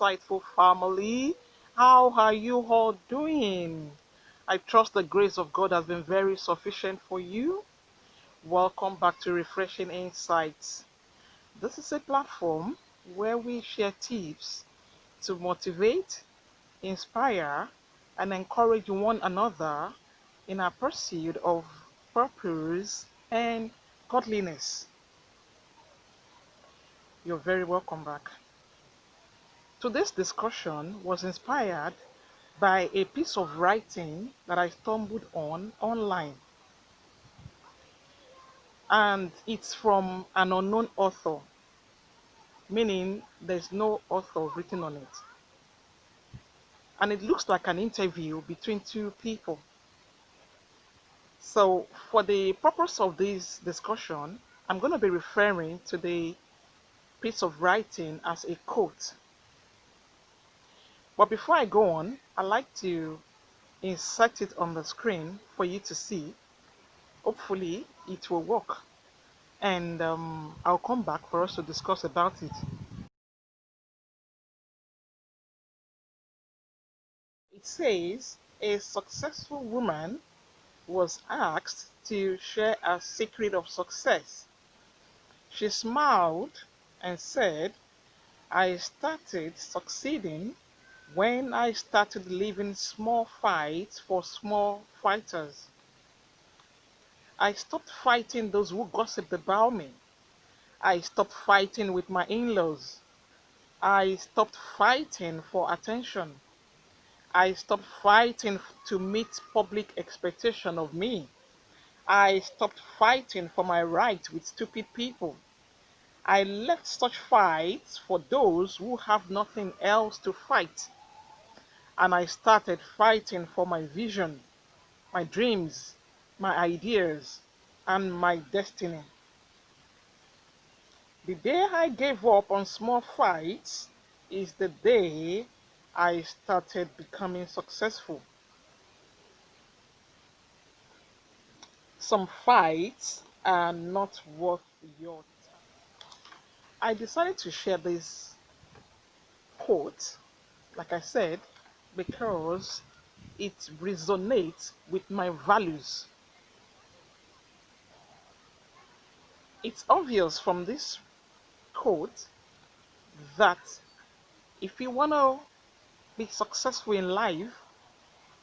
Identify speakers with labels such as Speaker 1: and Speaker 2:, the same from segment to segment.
Speaker 1: insightful family. How are you all doing? I trust the grace of God has been very sufficient for you. Welcome back to Refreshing Insights. This is a platform where we share tips to motivate, inspire, and encourage one another in our pursuit of purpose and godliness. You're very welcome back. Today's discussion was inspired by a piece of writing that I stumbled on online, and it's from an unknown author, meaning there's no author written on it. And it looks like an interview between two people. So, for the purpose of this discussion, I'm going to be referring to the piece of writing as a quote. But before I go on, I'd like to insert it on the screen for you to see. Hopefully, it will work. And I'll come back for us to discuss about it. It says a successful woman was asked to share a secret of success. She smiled and said, I started succeeding when I started leaving small fights for small fighters. I stopped fighting those who gossiped about me. I stopped fighting with my in-laws. I stopped fighting for attention. I stopped fighting to meet public expectation of me. I stopped fighting for my right with stupid people. I left such fights for those who have nothing else to fight. And I started fighting for my vision, my dreams, my ideas, and my destiny. The day I gave up on small fights is the day I started becoming successful. Some fights are not worth your time. I decided to share this quote, like I said, because it resonates with my values. It's obvious from this quote that if you want to be successful in life,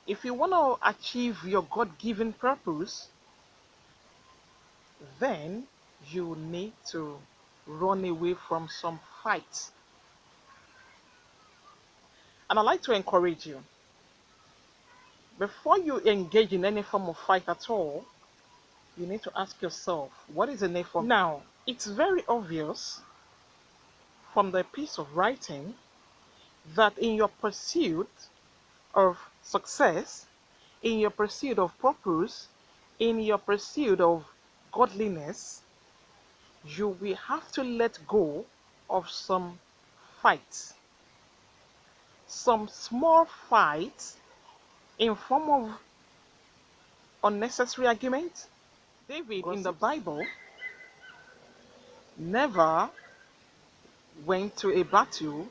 Speaker 1: if you want to achieve your God given purpose, then you need to run away from some fights. And I'd like to encourage you, before you engage in any form of fight at all, you need to ask yourself, what is the need for? Now, it's very obvious from the piece of writing that in your pursuit of success, in your pursuit of purpose, in your pursuit of godliness, you will have to let go of some fights. Some small fights in form of unnecessary argument. David in the Bible never went to a battle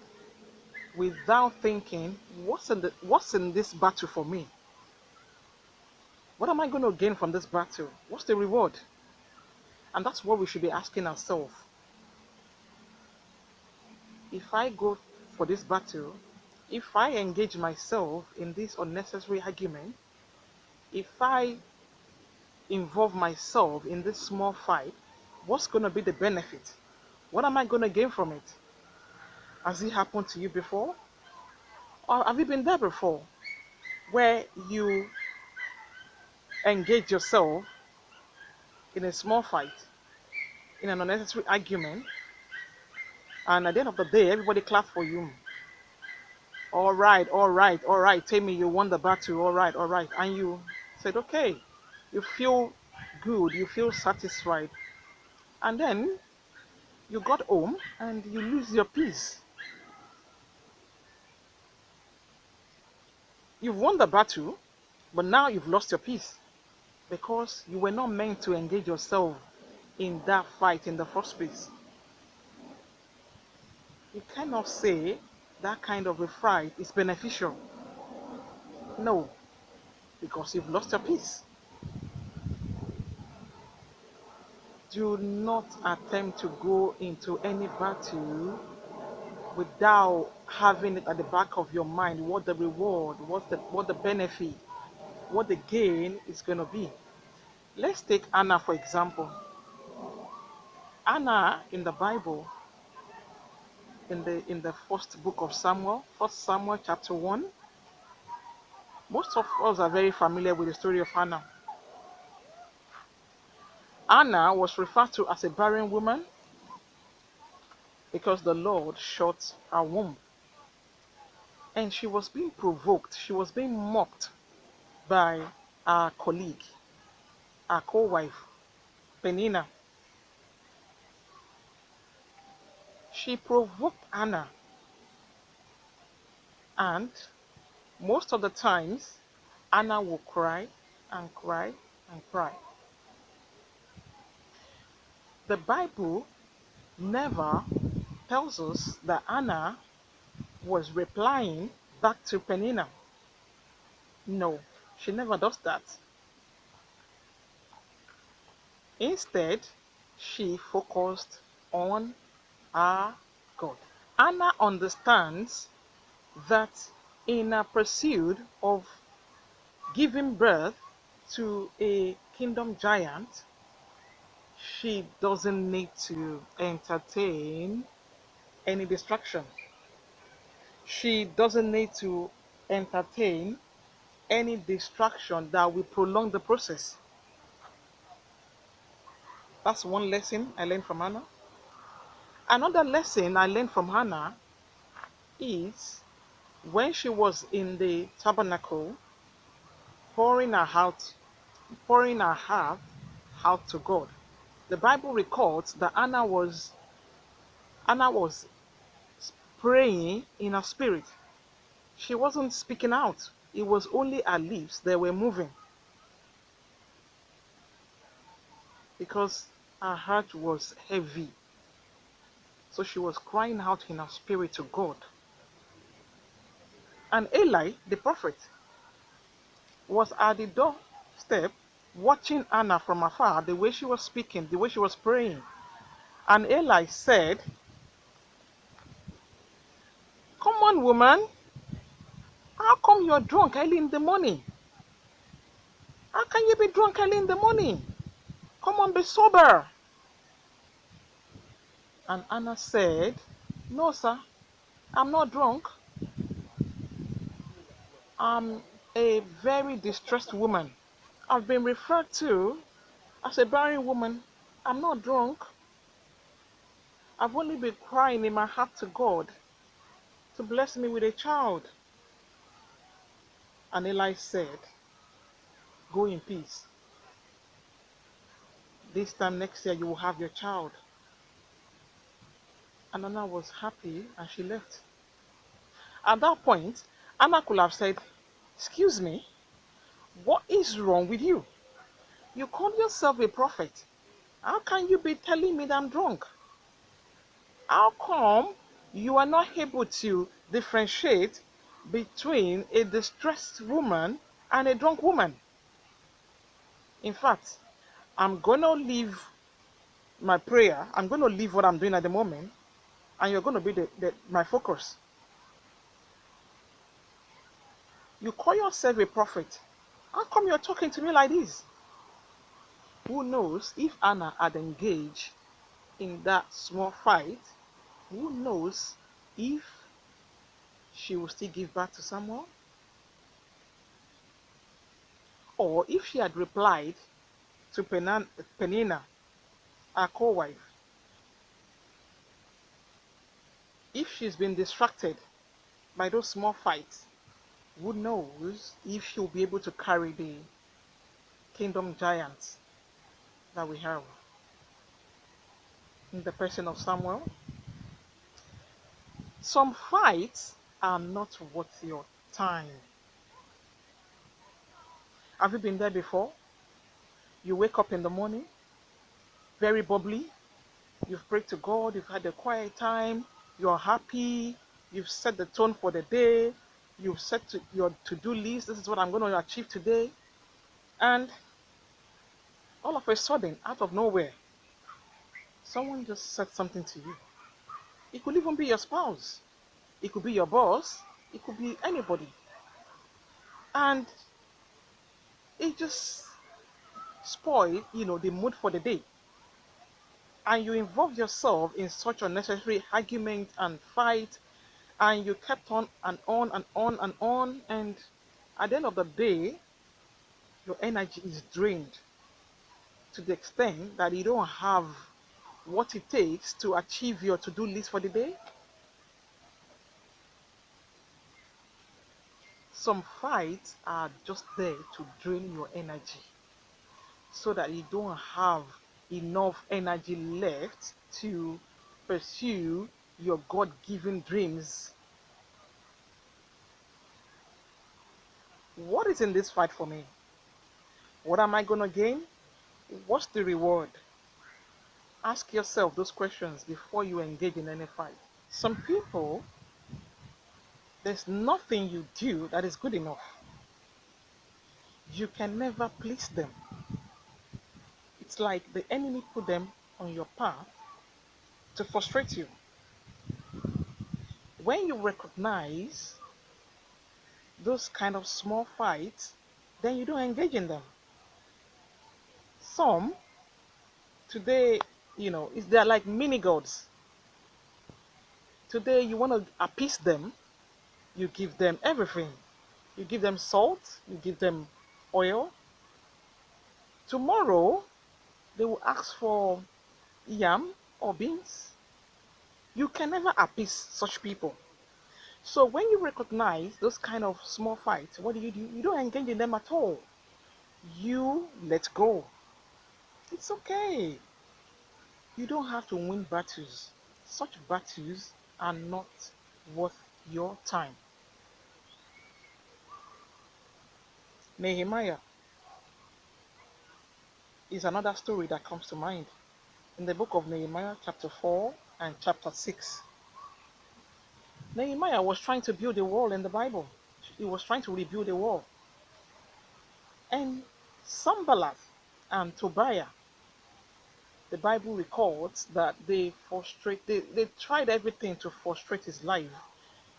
Speaker 1: without thinking, what's in this battle for me? What am I going to gain from this battle? What's the reward? And that's what we should be asking ourselves. If I go for this battle, if I engage myself in this unnecessary argument, if I involve myself in this small fight, what's going to be the benefit? What am I going to gain from it? Has it happened to you before? Or have you been there before? Where you engage yourself in a small fight, in an unnecessary argument, and at the end of the day, everybody clap for you. All right, all right, all right. Tell me you won the battle. All right, all right. And you said, okay. You feel good. You feel satisfied. And then you got home and you lose your peace. You've won the battle, but now you've lost your peace because you were not meant to engage yourself in that fight in the first place. You cannot say that kind of a fight is beneficial. No, because you've lost your peace. Do not attempt to go into any battle without having it at the back of your mind what the reward, what the benefit, what the gain is going to be. Let's take Anna for example. Anna in the Bible, in the first book of Samuel, First Samuel chapter 1, most of us are very familiar with the story of Hannah. Anna was referred to as a barren woman because the Lord shut her womb. And she was being provoked, she was being mocked by our colleague, our co-wife, Penina. She provoked Anna, and most of the times, Anna will cry and cry and cry. The Bible never tells us that Anna was replying back to Penina. No, she never does that. Instead, she focused on her God. Anna understands that in a pursuit of giving birth to a kingdom giant, she doesn't need to entertain any distraction. She doesn't need to entertain any distraction that will prolong the process. That's one lesson I learned from Hannah. Another lesson I learned from Hannah is when she was in the tabernacle pouring her out, pouring her heart out to God. The Bible records that Anna was praying in her spirit. She wasn't speaking out. It was only her lips that were moving because her heart was heavy. So she was crying out in her spirit to God. And Eli, the prophet, was at the doorstep watching Anna from afar, the way she was speaking, the way she was praying. And Eli said, "Come on, woman, how come you're drunk early in the morning? How can you be drunk early in the morning? Come on, be sober." And Anna said, "No, sir, I'm not drunk. I'm a very distressed woman. I've been referred to as a barren woman. I'm not drunk. I've only been crying in my heart to God to bless me with a child." And Eli said, "Go in peace. This time next year you will have your child." And Anna was happy and she left. At that point, Anna could have said, "Excuse me, what is wrong with you? You call yourself a prophet. How can you be telling me that I'm drunk? How come you are not able to differentiate between a distressed woman and a drunk woman? In fact, I'm going to leave my prayer. I'm going to leave what I'm doing at the moment, and you're going to be my focus. You call yourself a prophet. How come you're talking to me like this?" Who knows if Anna had engaged in that small fight? Who knows if she will still give birth to someone? Or if she had replied to Penina, our co-wife, if she's been distracted by those small fights, who knows if she'll be able to carry the kingdom giants that we have in the person of Samuel? Some fights are not worth your time. Have you been there before? You wake up in the morning, very bubbly. You've prayed to God, you've had a quiet time, you're happy, You've set the tone for the day. You've set your to-do list. This is what I'm going to achieve today. And all of a sudden, out of nowhere, someone just said something to you. It could even be your spouse. It could be your boss. It could be anybody. And it just spoiled, the mood for the day. And you involved yourself in such unnecessary argument and fight, and you kept on and on and on and on, and at the end of the day, your energy is drained to the extent that you don't have what it takes to achieve your to-do list for the day. Some fights are just there to drain your energy so that you don't have enough energy left to pursue your God-given dreams. What is in this fight for me? What am I going to gain? What's the reward? Ask yourself those questions before you engage in any fight. Some people, there's nothing you do that is good enough. You can never please them. It's like the enemy put them on your path to frustrate you. When you recognize those kind of small fights, then you don't engage in them. Some today, they're like mini gods. Today you want to appease them, you give them everything. You give them salt, you give them oil. Tomorrow they will ask for yam or beans. You can never appease such people. So when you recognize those kind of small fights, what do? You don't engage in them at all. You let go. It's okay. You don't have to win battles. Such battles are not worth your time. Nehemiah is another story that comes to mind. In the book of Nehemiah, chapter 4 and chapter 6, Nehemiah was trying to build a wall in the Bible. He was trying to rebuild a wall. And Sanballat and Tobiah, the Bible records that they tried everything to frustrate his life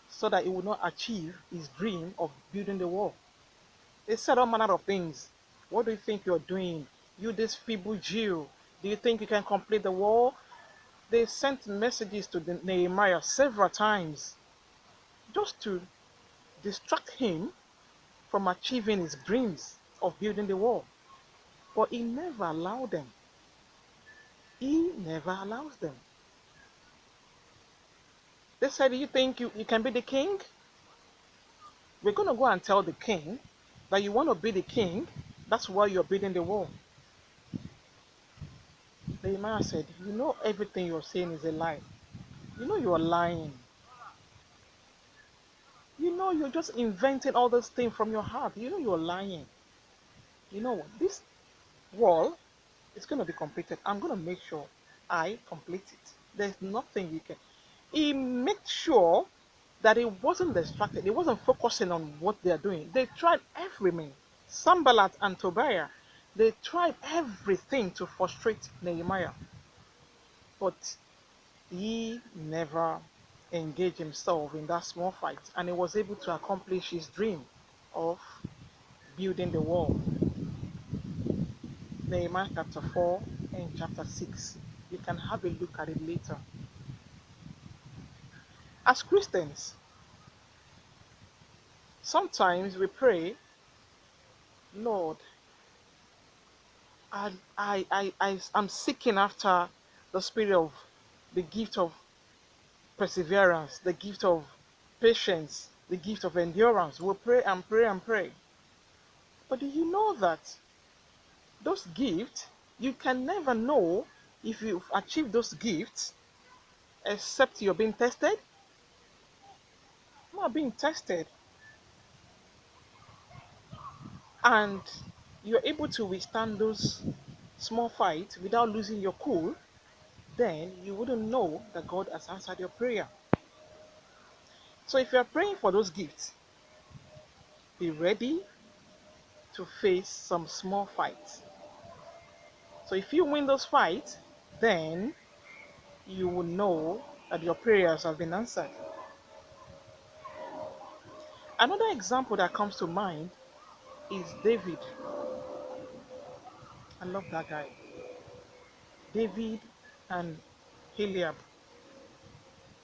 Speaker 1: so that he would not achieve his dream of building the wall. They said all manner of things. What do you think you're doing? You, this feeble Jew, do you think you can complete the wall? They sent messages to Nehemiah several times just to distract him from achieving his dreams of building the wall. But he never allowed them. He never allows them. They said, do you think you can be the king? We're going to go and tell the king that you want to be the king. That's why you're building the wall. Nehemiah said, everything you're saying is a lie. You're lying. You're just inventing all those things from your heart. You're lying. You know what? This wall is going to be completed. I'm going to make sure I complete it. There's nothing you can. He made sure that he wasn't distracted. He wasn't focusing on what they're doing. They tried everything. Sanballat and Tobiah, they tried everything to frustrate Nehemiah. But he never engaged himself in that small fight, and he was able to accomplish his dream of building the wall. Nehemiah chapter 4 and chapter 6. You can have a look at it later. As Christians, sometimes we pray, Lord, I'm seeking after the spirit of the gift of perseverance, the gift of patience, the gift of endurance. We'll pray and pray and pray. But do you know that those gifts, you can never know if you've achieved those gifts except you're being tested? Not being tested. And you're able to withstand those small fights without losing your cool, then you wouldn't know that God has answered your prayer. So if you're praying for those gifts, be ready to face some small fights. So if you win those fights, then you will know that your prayers have been answered. Another example that comes to mind is David. I love that guy. David and Eliab,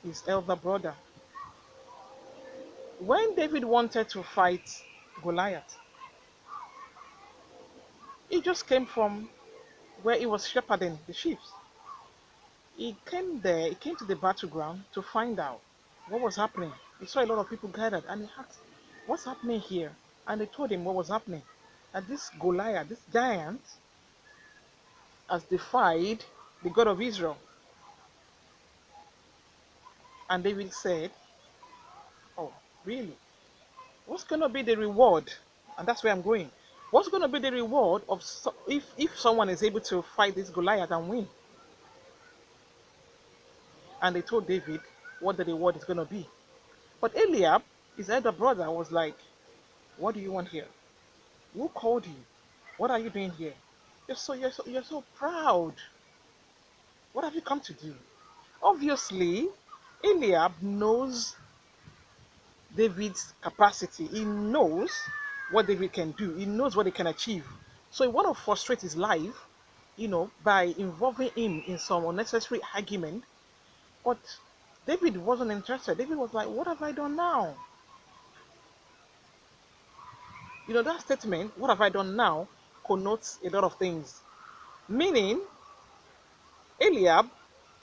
Speaker 1: his elder brother. When David wanted to fight Goliath, he just came from where he was shepherding the sheep. He came there, he came to the battleground to find out what was happening. He saw a lot of people gathered and he asked, "What's happening here?" And they told him what was happening. That this Goliath, this giant, has defied the God of Israel. And David said, "Oh, really? What's going to be the reward?" And that's where I'm going. What's going to be the reward of if someone is able to fight this Goliath and win? And they told David what the reward is going to be. But Eliab, his elder brother, was like, "What do you want here? Who called you? What are you doing here? You're so proud. What have you come to do?" Obviously, Eliab knows David's capacity. He knows what David can do. He knows what he can achieve. So he want to frustrate his life, by involving him in some unnecessary argument. But David wasn't interested. David was like, "What have I done now?" That statement, "What have I done now?" connotes a lot of things. Meaning, Eliab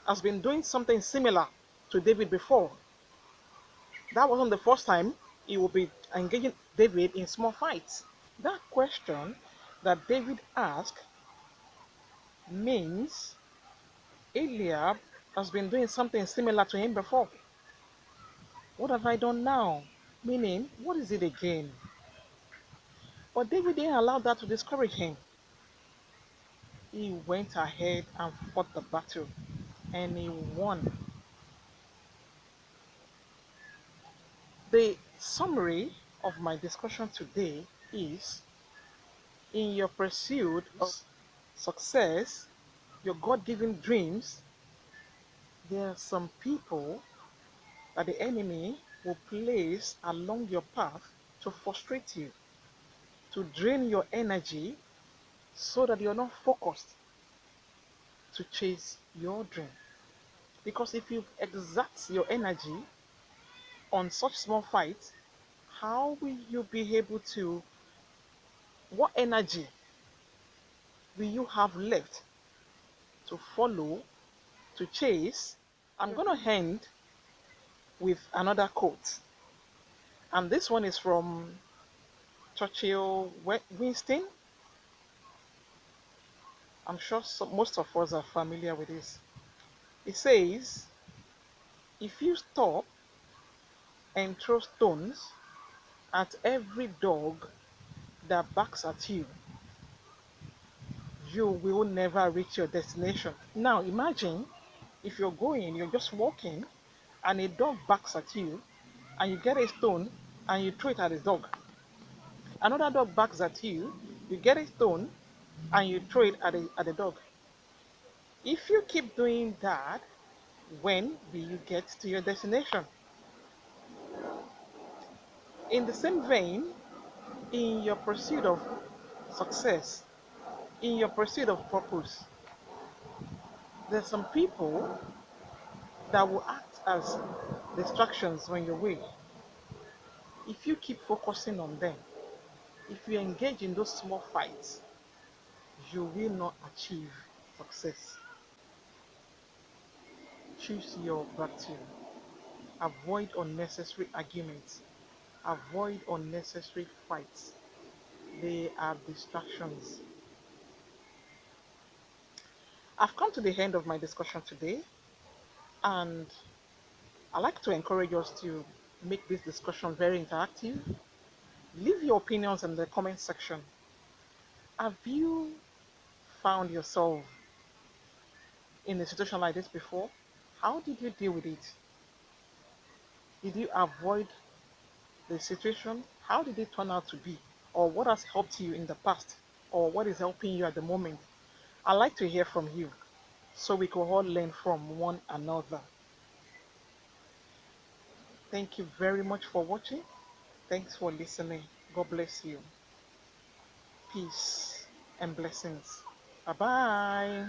Speaker 1: has been doing something similar to David before. That wasn't the first time he will be engaging David in small fights. That question that David asked means Eliab has been doing something similar to him before. What have I done now? Meaning, what is it again? But David didn't allow that to discourage him. He went ahead and fought the battle and he won. The summary of my discussion today is: in your pursuit of success, your God given dreams, there are some people that the enemy will place along your path to frustrate you, to drain your energy so that you're not focused to chase your dream. Because if you exert your energy on such small fights, how will you be able to, what energy will you have left to follow, to chase? I'm going to end with another quote. And this one is from Churchill Winston. I'm sure most of us are familiar with this. It says, "If you stop and throw stones at every dog that barks at you, you will never reach your destination." Now imagine if you're just walking and a dog barks at you and you get a stone and you throw it at the dog. Another dog barks at you, you get a stone and you throw it at the dog. If you keep doing that, when will you get to your destination? In the same vein, in your pursuit of success, in your pursuit of purpose, there's some people that will act as distractions on your way. If you keep focusing on them, if you engage in those small fights, you will not achieve success. Choose your battle. Avoid unnecessary arguments. Avoid unnecessary fights. They are distractions. I've come to the end of my discussion today, and I like to encourage us to make this discussion very interactive. Leave your opinions in the comment section. Have you found yourself in a situation like this before? How did you deal with it? Did you avoid the situation? How did it turn out to be? Or what has helped you in the past? Or what is helping you at the moment? I'd like to hear from you so we can all learn from one another. Thank you very much for watching. Thanks for listening. God bless you. Peace and blessings. Bye bye.